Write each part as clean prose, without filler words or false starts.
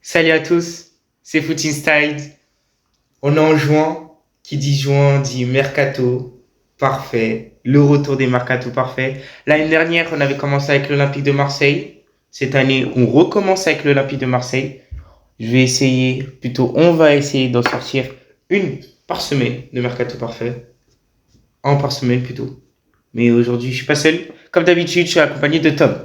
Salut à tous, c'est Footing Style. On est en juin. Qui dit juin dit mercato parfait. Le retour des mercato parfait. L'année dernière, on avait commencé avec l'Olympique de Marseille. Cette année, on recommence avec l'Olympique de Marseille. On va essayer d'en sortir une par semaine de mercato parfait. Un par semaine plutôt. Mais aujourd'hui, je suis pas seul. Comme d'habitude, je suis accompagné de Tom.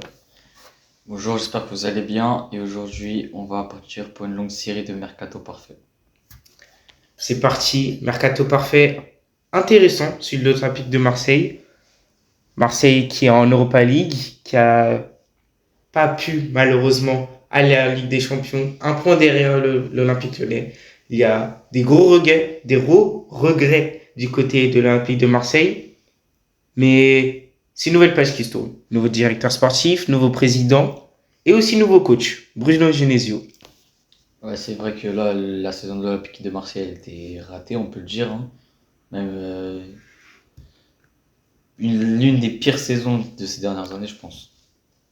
Bonjour, j'espère que vous allez bien et aujourd'hui on va partir pour une longue série de Mercato Parfait. C'est parti, mercato parfait intéressant sur l'Olympique de Marseille. Marseille qui est en Europa League, qui a pas pu malheureusement aller à la Ligue des Champions, un point derrière l'Olympique Lyonnais. Il y a des gros regrets du côté de l'Olympique de Marseille, mais c'est une nouvelle page qui se tourne. Nouveau directeur sportif, nouveau président et aussi nouveau coach, Bruno Genesio. Ouais, c'est vrai que là, la saison de l'Olympique de Marseille elle était ratée, on peut le dire, hein. Même l'une des pires saisons de ces dernières années, je pense.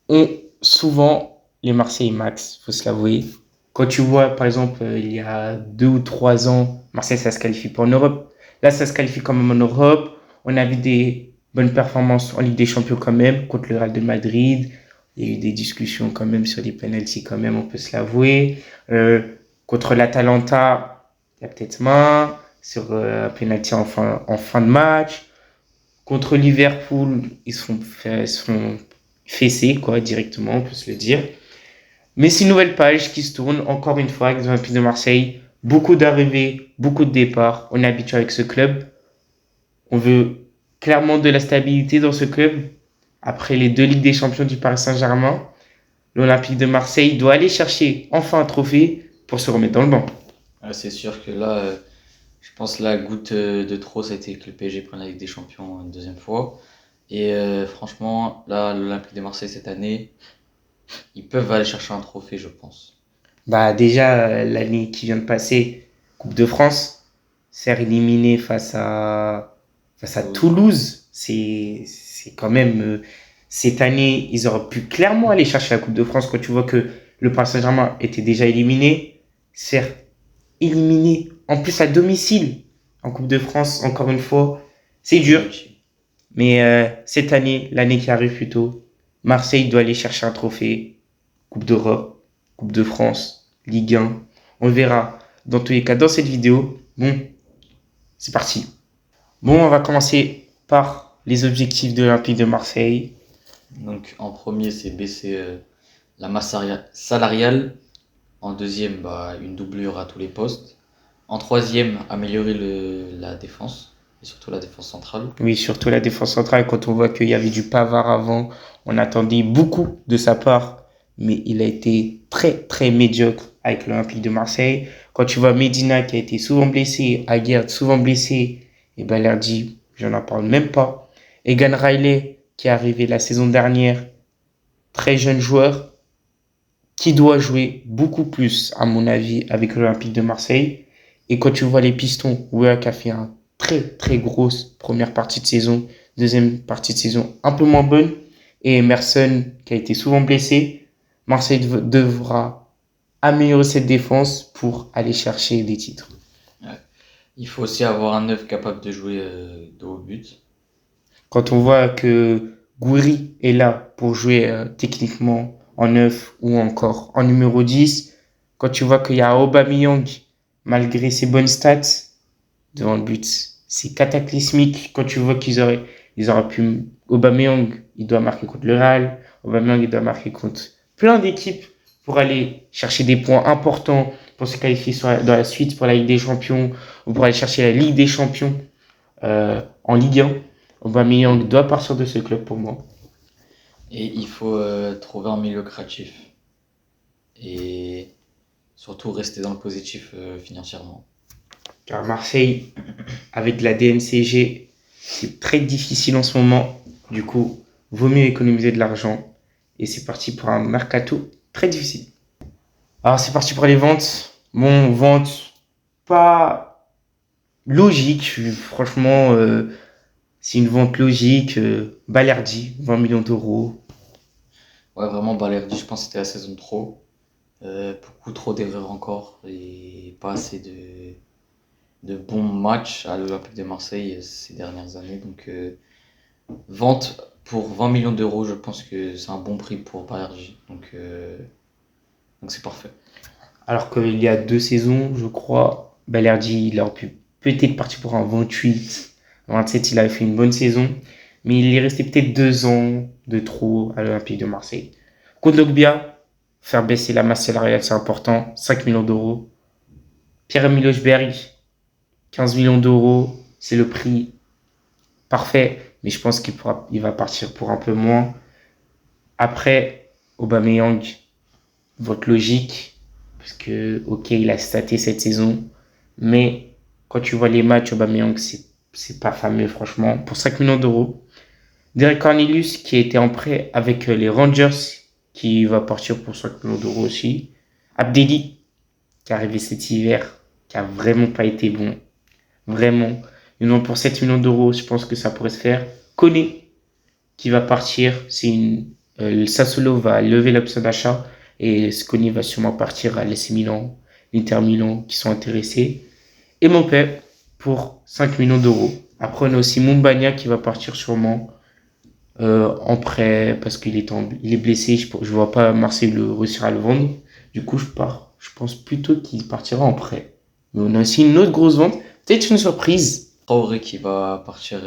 Ont souvent les Marseillais max, faut se l'avouer. Quand tu vois, par exemple, il y a 2 ou 3 ans, Marseille, ça se qualifie pas en Europe. Là, ça se qualifie quand même en Europe. On a vu des bonnes performances en Ligue des Champions quand même, contre le Real de Madrid. Il y a eu des discussions quand même sur des penalties quand même, on peut se l'avouer. Contre l'Atalanta, il y a peut-être main. Sur un penalty en fin de match. Contre Liverpool, ils se font fesser, quoi, directement, on peut se le dire. Mais c'est une nouvelle page qui se tourne, encore une fois, avec l'Olympique de Marseille. Beaucoup d'arrivées, beaucoup de départs. On est habitué avec ce club. On veut clairement de la stabilité dans ce club. Après les 2 Ligues des Champions du Paris Saint-Germain, l'Olympique de Marseille doit aller chercher enfin un trophée pour se remettre dans le banc. Ouais, c'est sûr que là, je pense la goutte de trop, ça a été que le PSG prenne la Ligue des Champions une deuxième fois. Et franchement, là, l'Olympique de Marseille cette année, ils peuvent aller chercher un trophée, je pense. Bah déjà, l'année qui vient de passer, Coupe de France, se faire éliminer face à Toulouse. Toulouse, c'est quand même... cette année, ils auraient pu clairement aller chercher la Coupe de France quand tu vois que le Paris Saint-Germain était déjà éliminé. Se faire éliminer, en plus à domicile, en Coupe de France, encore une fois, c'est dur. Inutile. Mais cette année, l'année qui arrive plutôt, Marseille doit aller chercher un trophée. Coupe d'Europe, Coupe de France, Ligue 1. On verra dans tous les cas dans cette vidéo. Bon, c'est parti. Bon, on va commencer par les objectifs de l'Olympique de Marseille. Donc en premier, c'est baisser la masse salariale. En deuxième, bah, une doublure à tous les postes. En troisième, améliorer la défense, et surtout la défense centrale. Oui, surtout la défense centrale, quand on voit qu'il y avait du Pavard avant, on attendait beaucoup de sa part, mais il a été très très médiocre avec l'Olympique de Marseille. Quand tu vois Medina qui a été souvent blessé, Aguerd souvent blessé, et Balerdi, j'en en parle même pas. Egan Riley qui est arrivé la saison dernière, très jeune joueur, qui doit jouer beaucoup plus, à mon avis, avec l'Olympique de Marseille. Et quand tu vois les Pistons, Weah qui a fait un très très grosse première partie de saison, deuxième partie de saison un peu moins bonne, et Emerson qui a été souvent blessé, Marseille devra améliorer cette défense pour aller chercher des titres. Ouais. Il faut aussi avoir un neuf capable de jouer de haut but. Quand on voit que Gouiri est là pour jouer techniquement en neuf ou encore en numéro 10, quand tu vois qu'il y a Aubameyang, malgré ses bonnes stats, devant le but, c'est cataclysmique. Quand tu vois ils auraient pu... Aubameyang, il doit marquer contre le Real. Aubameyang, il doit marquer contre plein d'équipes pour aller chercher des points importants pour se qualifier dans la suite pour la Ligue des Champions ou pour aller chercher la Ligue des Champions en Ligue 1. Aubameyang doit partir de ce club pour moi. Et il faut trouver un milieu créatif. Et surtout rester dans le positif financièrement. Car Marseille, avec la DNCG, c'est très difficile en ce moment. Du coup, vaut mieux économiser de l'argent. Et c'est parti pour un mercato très difficile. Alors, c'est parti pour les ventes. Bon, vente pas logique. Franchement, c'est une vente logique. Balerdi, 20 millions d'euros. Ouais, vraiment, Balerdi, je pense que c'était la saison de trop. Beaucoup trop d'erreurs encore et pas assez de bons matchs à l'Olympique de Marseille ces dernières années. Donc, vente pour 20 millions d'euros, je pense que c'est un bon prix pour Balerji. Donc c'est parfait. Alors qu'il y a 2 saisons, je crois, Balerdi, il aurait pu peut-être partir pour un 28, 27, il avait fait une bonne saison, mais il est resté peut-être 2 ans de trop à l'Olympique de Marseille. Kondogbia, faire baisser la masse salariale, c'est important, 5 millions d'euros. Pierre-Emile Hojbjerg, 15 millions d'euros, c'est le prix parfait, mais je pense il va partir pour un peu moins. Après, Aubameyang, votre logique, parce que, ok, il a staté cette saison, mais quand tu vois les matchs, Aubameyang, c'est pas fameux, franchement. Pour 5 millions d'euros. Derek Cornelius, qui était en prêt avec les Rangers, qui va partir pour 5 millions d'euros aussi. Abdelli, qui est arrivé cet hiver, qui a vraiment pas été bon. Vraiment. Et non, pour 7 millions d'euros, je pense que ça pourrait se faire. Koné, qui va partir. Le Sassuolo va lever l'option d'achat et Sconi va sûrement partir à l'AC Milan, l'Inter Milan qui sont intéressés. Et Mopé pour 5 millions d'euros. Après, on a aussi Mumbagna qui va partir sûrement en prêt parce il est blessé. Je ne vois pas Marseille réussir à le vendre. Du coup, je pense plutôt qu'il partira en prêt. Mais on a aussi une autre grosse vente. Peut-être une surprise. Traoré qui va partir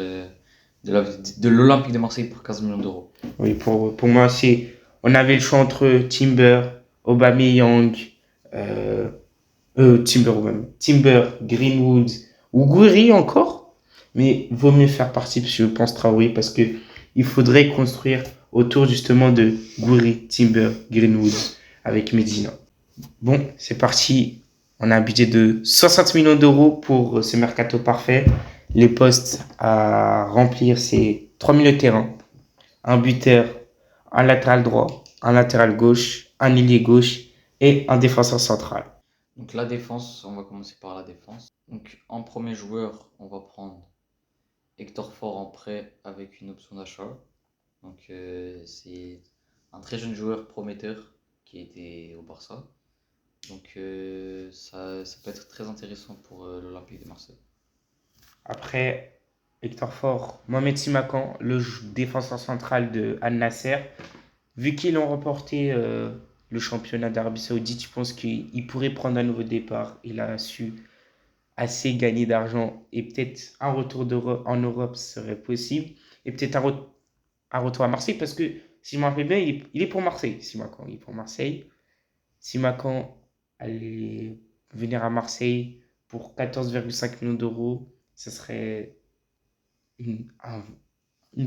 de l'Olympique de Marseille pour 15 millions d'euros. Oui, pour moi, on avait le choix entre Timber, Aubameyang, euh, Timber, Greenwood ou Gouiri encore. Mais vaut mieux faire partie, je pense, Traoré, parce que il faudrait construire autour justement de Gouiri, Timber, Greenwood avec Medina. Bon, c'est parti. On a un budget de 60 millions d'euros pour ce mercato parfait. Les postes à remplir, c'est 3 milieux de terrain, un buteur, un latéral droit, un latéral gauche, un ailier gauche et un défenseur central. Donc la défense, on va commencer par la défense. Donc en premier joueur, on va prendre Hector Ford en prêt avec une option d'achat. Donc c'est un très jeune joueur prometteur qui était au Barça. Donc ça peut être très intéressant pour l'Olympique de Marseille. Après, Hector Ford, Mohamed Simakan, le défenseur central de Al Nasser. Vu qu'ils ont remporté le championnat d'Arabie Saoudite, je pense qu'il pourrait prendre un nouveau départ. Il a su assez gagner d'argent et peut-être un retour en Europe serait possible. Et peut-être un retour à Marseille parce que si je me rappelle bien, il est pour Marseille, Simakan. Il est pour Marseille. Simakan allait venir à Marseille pour 14,5 millions d'euros. Ce serait une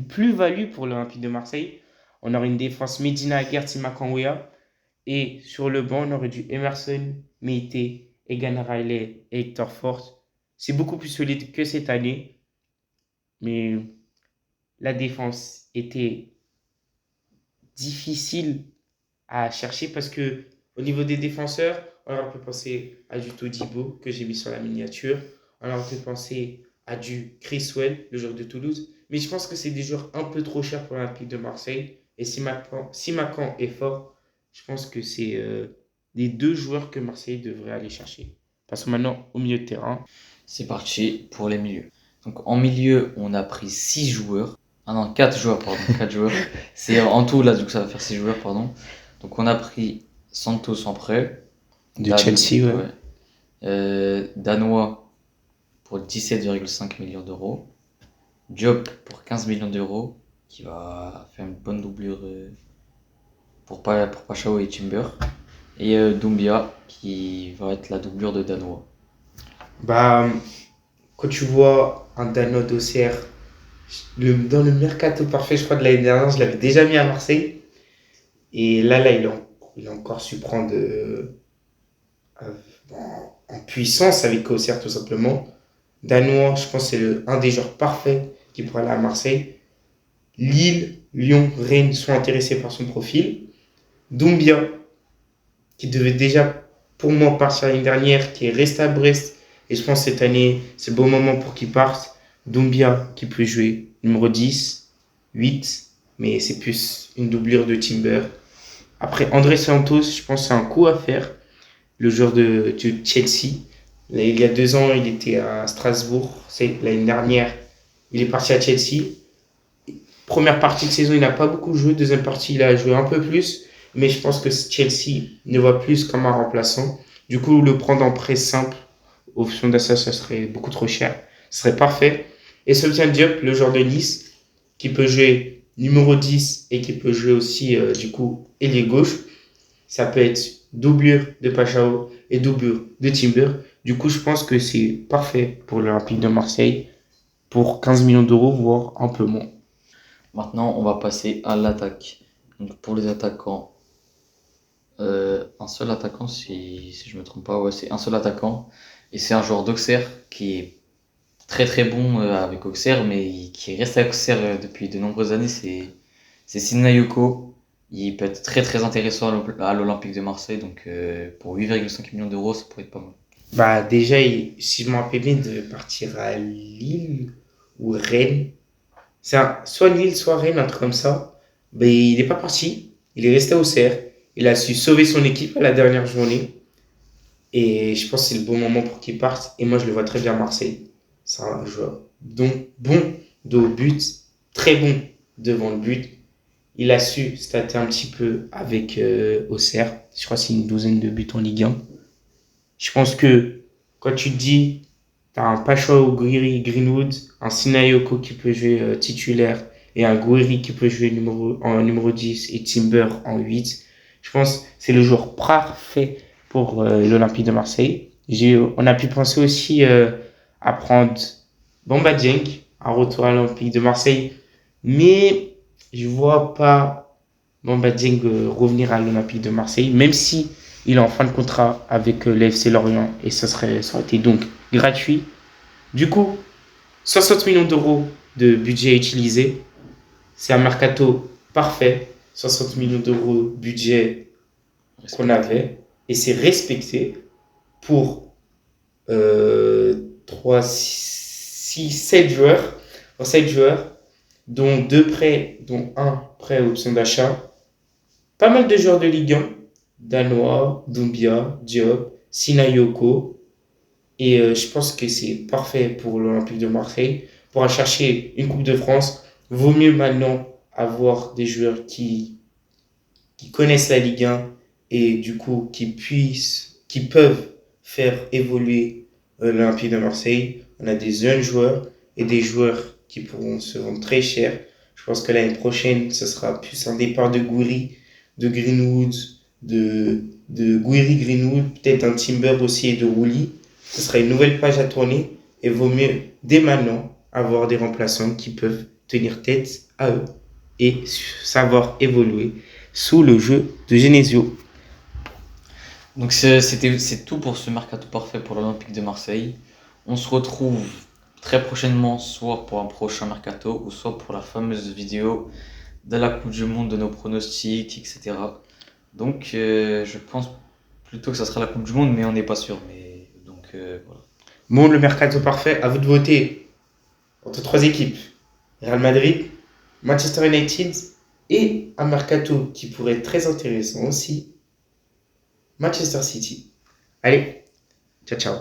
plus-value pour l'Olympique de Marseille. On aurait une défense Medina, Aguerd, Simakan, Ouya. Et sur le banc, on aurait du Emerson, Meite, Egan Riley et Hector Ford. C'est beaucoup plus solide que cette année. Mais la défense était difficile à chercher parce que au niveau des défenseurs, on aurait pu penser à du Todibo que j'ai mis sur la miniature. On aurait pu penser à du Criswell, le joueur de Toulouse. Mais je pense que c'est des joueurs un peu trop chers pour l'Olympique de Marseille. Et si Macan est fort, je pense que c'est les 2 joueurs que Marseille devrait aller chercher. Passons maintenant au milieu de terrain. C'est parti pour les milieux. Donc en milieu, on a pris 6 joueurs. Ah non, 4 joueurs, pardon. 4 joueurs. C'est en tout, là, du coup, ça va faire 6 joueurs, pardon. Donc on a pris Santos en prêt. De Chelsea, ouais. Danois pour 17,5 millions d'euros. Diop pour 15 millions d'euros, qui va faire une bonne doublure pour Pachao et Timber. Et Doumbia, qui va être la doublure de Danois. Bah, quand tu vois un Danois d'Auxerre, dans le mercato parfait, je crois de l'année dernière, je l'avais déjà mis à Marseille. Et là il a encore su prendre en puissance avec Auxerre, tout simplement. Danois, je pense que c'est un des joueurs parfaits qui pourrait aller à Marseille. Lille, Lyon, Rennes sont intéressés par son profil. Doumbia, qui devait déjà, pour moi, partir l'année dernière, qui est resté à Brest. Et je pense que cette année, c'est le bon moment pour qu'il parte. Doumbia, qui peut jouer numéro 10, 8, mais c'est plus une doublure de Timber. Après, André Santos, je pense que c'est un coup à faire, le joueur de Chelsea. Là, il y a 2 ans, il était à Strasbourg. C'est l'année dernière, il est parti à Chelsea. Première partie de saison, il n'a pas beaucoup joué. Deuxième partie, il a joué un peu plus. Mais je pense que Chelsea ne voit plus comme un remplaçant. Du coup, le prendre en prêt simple, option d'achat, ça serait beaucoup trop cher. Ce serait parfait. Et Sofiane Diop, le joueur de Nice, qui peut jouer numéro 10 et qui peut jouer aussi, du coup, ailier gauche. Ça peut être doublure de Pachao et doublure de Timber. Du coup, je pense que c'est parfait pour l'Olympique de Marseille pour 15 millions d'euros, voire un peu moins. Maintenant, on va passer à l'attaque. Donc pour les attaquants, un seul attaquant, si je me trompe pas, ouais, c'est un seul attaquant. Et c'est un joueur d'Auxerre qui est très très bon avec Auxerre, mais qui reste à Auxerre depuis de nombreuses années, c'est Sinayoko. Il peut être très très intéressant à l'Olympique de Marseille, donc pour 8,5 millions d'euros, ça pourrait être pas mal. Bah, déjà, si je me rappelle bien, de partir à Lille ou Rennes. Soit Lille, soit Rennes, un truc comme ça. Mais il n'est pas parti. Il est resté au CR. Il a su sauver son équipe à la dernière journée. Et je pense que c'est le bon moment pour qu'il parte. Et moi, je le vois très bien à Marseille. C'est un joueur bon de but, très bon devant le but. Il a su stater un petit peu avec Auxerre. Je crois que c'est une douzaine de buts en Ligue 1. Je pense que quand tu te dis, tu as un Pacho Guiri Greenwood, un Sinayoko qui peut jouer titulaire et un Guiri qui peut jouer en numéro 10 et Timber en 8. Je pense que c'est le joueur parfait pour l'Olympique de Marseille. On a pu penser aussi à prendre Bamba Dieng, un retour à l'Olympique de Marseille, mais je vois pas Bamba Dieng revenir à l'Olympique de Marseille, même si il est en fin de contrat avec l'FC Lorient et ça aurait été donc gratuit. Du coup, 60 millions d'euros de budget utilisé, c'est un mercato parfait. 60 millions d'euros budget qu'on avait et c'est respecté pour 3, 6, 7 joueurs, 7 joueurs, dont 2 prêts, dont un prêt option d'achat. Pas mal de joueurs de Ligue 1, Danois, Doumbia, Diop, Sinayoko. Et je pense que c'est parfait pour l'Olympique de Marseille. Pour aller chercher une Coupe de France, vaut mieux maintenant avoir des joueurs qui connaissent la Ligue 1 et du coup qui peuvent faire évoluer l'Olympique de Marseille. On a des jeunes joueurs et des joueurs qui pourront se vendre très cher. Je pense que l'année prochaine, ce sera plus un départ de Gouiri, de Greenwood, de Gouiri Greenwood, peut-être un Timber aussi et de Rouli. Ce sera une nouvelle page à tourner et vaut mieux dès maintenant avoir des remplaçants qui peuvent tenir tête à eux et savoir évoluer sous le jeu de Genesio. Donc c'est tout pour ce mercato parfait pour l'Olympique de Marseille. On se retrouve très prochainement, soit pour un prochain mercato, ou soit pour la fameuse vidéo de la Coupe du Monde, de nos pronostics, etc. Donc je pense plutôt que ça sera la Coupe du Monde, mais on n'est pas sûr. Mais donc voilà. Bon, le mercato parfait, à vous de voter entre 3 équipes. Real Madrid, Manchester United et un mercato qui pourrait être très intéressant aussi, Manchester City. Allez, ciao ciao.